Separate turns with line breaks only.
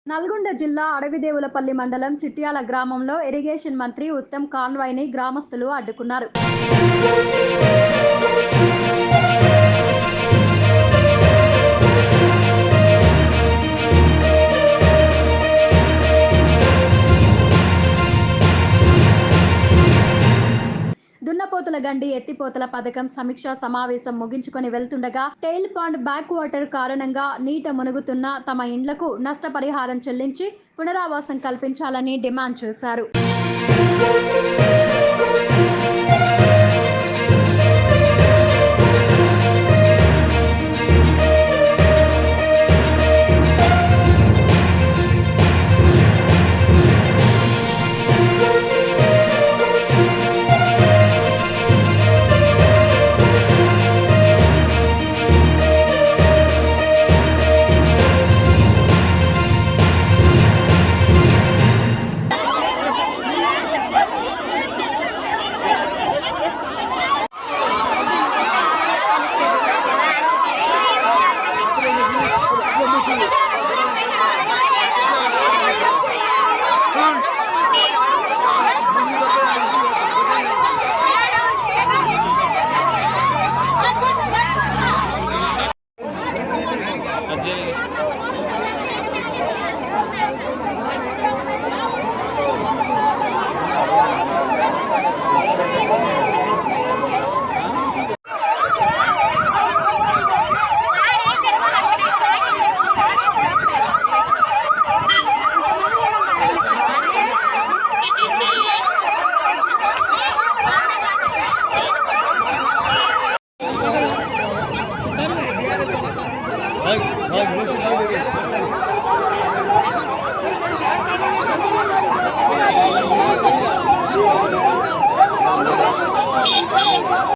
నల్గొండ జిల్లా అడవిదేవులపల్లి మండలం చిట్యాల గ్రామంలో ఇరిగేషన్ మంత్రి ఉత్తమ్ కాన్వాయ్ని గ్రామస్తులు అడ్డుకున్నారు. దున్నపోతుల గండి ఎత్తిపోతల పథకం సమీక్షా సమావేశం ముగించుకొని వెళ్తుండగా టెయిల్ పాండ్ బ్యాక్ వాటర్ కారణంగా నీట మునుగుతున్న తమ ఇండ్లకు నష్టపరిహారం చెల్లించి పునరావాసం కల్పించాలని డిమాండ్ చేశారు.